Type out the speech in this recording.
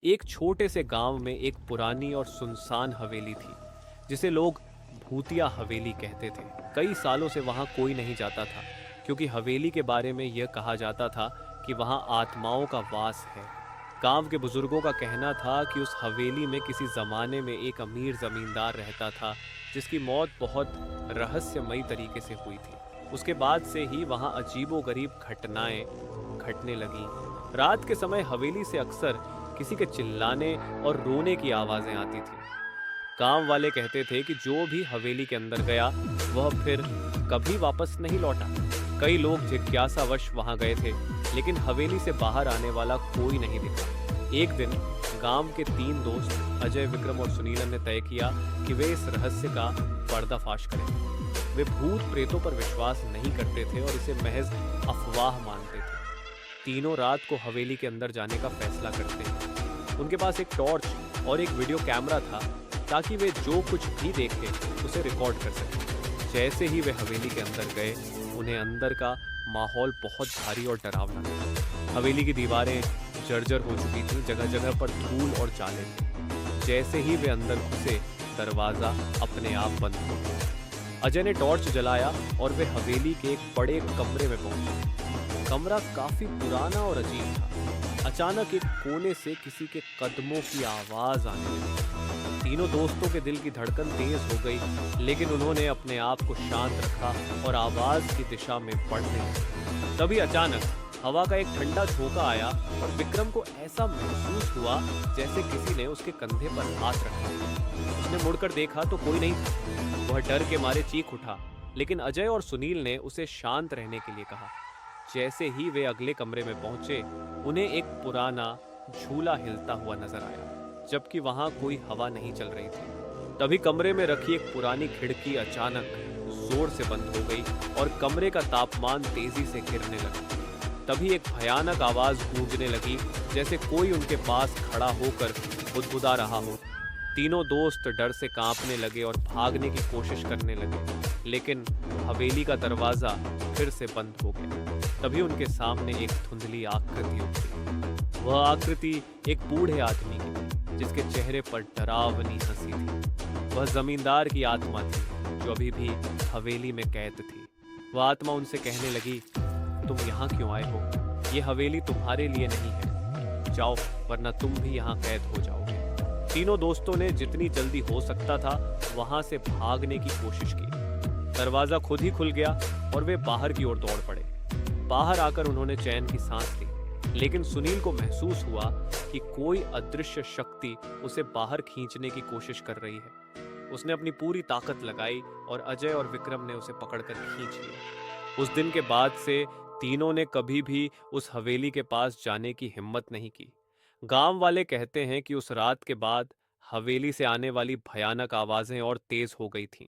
एक छोटे से गांव में एक पुरानी और सुनसान हवेली थी जिसे लोग भूतिया हवेली कहते थे। कई सालों से वहां कोई नहीं जाता था क्योंकि हवेली के बारे में यह कहा जाता था कि वहां आत्माओं का वास है। गांव के बुजुर्गों का कहना था कि उस हवेली में किसी जमाने में एक अमीर जमींदार रहता था जिसकी मौत बहुत रहस्यमयी तरीके से हुई थी। उसके बाद से ही वहां अजीबोगरीब घटनाएं घटने लगी। रात के समय हवेली से अक्सर किसी के चिल्लाने और रोने की आवाजें आती थी। गांव वाले कहते थे कि जो भी हवेली के अंदर गया वह फिर कभी वापस नहीं लौटा। कई लोग जिज्ञासावश वहां गए थे लेकिन हवेली से बाहर आने वाला कोई नहीं दिखा। एक दिन गांव के तीन दोस्त अजय, विक्रम और सुनील ने तय किया कि वे इस रहस्य का पर्दाफाश करेंगे। वे भूत प्रेतों पर विश्वास नहीं करते थे और इसे महज अफवाह मानते थे। तीनों रात को हवेली के अंदर जाने का फैसला करते हैं। उनके पास एक टॉर्च और एक वीडियो कैमरा था ताकि वे जो कुछ भी देखें उसे रिकॉर्ड कर सकें। जैसे ही वे हवेली के अंदर गए उन्हें अंदर का माहौल बहुत भारी और डरावना लगा। हवेली की दीवारें जर्जर हो चुकी थीं, जगह जगह पर धूल और जाले थे। जैसे ही वे अंदर घुसे दरवाजा अपने आप बंद हो गया। अजय ने टॉर्च जलाया और वे हवेली के एक बड़े कमरे में पहुंचे। कमरा काफी पुराना और अजीब था। अचानक एक कोने से किसी के कदमों की आवाज आने लगी। तीनों दोस्तों के दिल की धड़कन तेज हो गई लेकिन उन्होंने अपने आप को शांत रखा और आवाज की दिशा में बढ़ने लगे। तभी अचानक हवा का एक ठंडा झोंका आया और विक्रम को ऐसा महसूस हुआ जैसे किसी ने उसके कंधे पर हाथ रखा। उसने मुड़कर देखा तो कोई नहीं था। वह डर के मारे चीख उठा लेकिन अजय और सुनील ने उसे शांत रहने के लिए कहा। जैसे ही वे अगले कमरे में पहुंचे उन्हें एक पुराना झूला हिलता हुआ नजर आया जबकि वहां कोई हवा नहीं चल रही थी। तभी कमरे में रखी एक पुरानी खिड़की अचानक जोर से बंद हो गई और कमरे का तापमान तेजी से गिरने लगा। तभी एक भयानक आवाज गूंजने लगी जैसे कोई उनके पास खड़ा होकर बुदबुदा रहा हो। तीनों दोस्त डर से कांपने लगे और भागने की कोशिश करने लगे लेकिन हवेली का दरवाजा फिर से बंद हो गया। तभी उनके सामने एक धुंधली आकृति उतरी। वह आकृति एक बूढ़े आदमी की थी जिसके चेहरे पर डरावनी हंसी थी। वह जमींदार की आत्मा थी जो अभी भी हवेली में कैद थी। वह आत्मा उनसे कहने लगी, तुम यहाँ क्यों आए हो? ये हवेली तुम्हारे लिए नहीं है। जाओ वरना तुम भी यहाँ कैद हो जाओगे। तीनों दोस्तों ने जितनी जल्दी हो सकता था वहां से भागने की कोशिश की। दरवाजा खुद ही खुल गया और वे बाहर की ओर दौड़ पड़े। बाहर आकर उन्होंने चैन की सांस ली लेकिन सुनील को महसूस हुआ कि कोई अदृश्य शक्ति उसे बाहर खींचने की कोशिश कर रही है। उसने अपनी पूरी ताकत लगाई और अजय और विक्रम ने उसे पकड़कर खींच लिया। उस दिन के बाद से तीनों ने कभी भी उस हवेली के पास जाने की हिम्मत नहीं की। गांव वाले कहते हैं कि उस रात के बाद हवेली से आने वाली भयानक आवाजें और तेज हो गई थीं